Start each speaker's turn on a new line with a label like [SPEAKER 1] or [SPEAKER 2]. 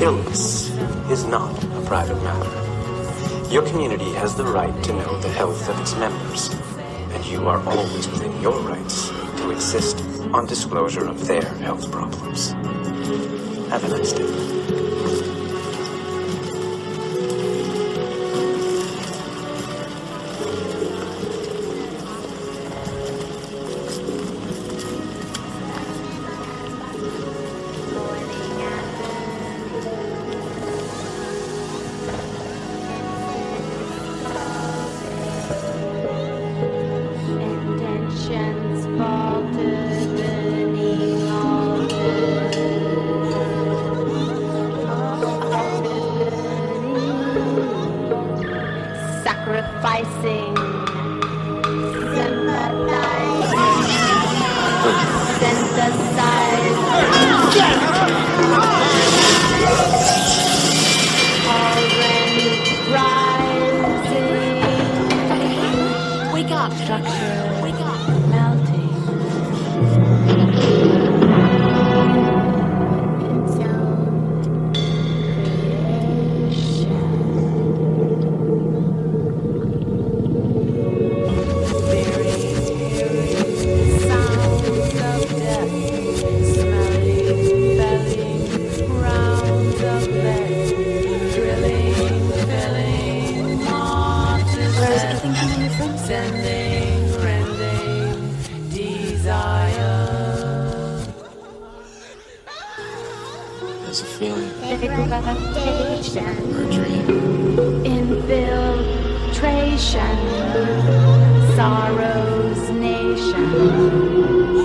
[SPEAKER 1] Illness is not a private matter. Your community has the right to know the health of its members, and you are always within your rights to insist on disclosure of their health problems. Have a nice day.
[SPEAKER 2] Sacrificing, sympathizing, synthesizing, current rising. Wake up, structure. Wake up, melting.
[SPEAKER 1] There's a feeling.
[SPEAKER 2] Or
[SPEAKER 1] a dream.
[SPEAKER 2] Infiltration. Sorrow's nation.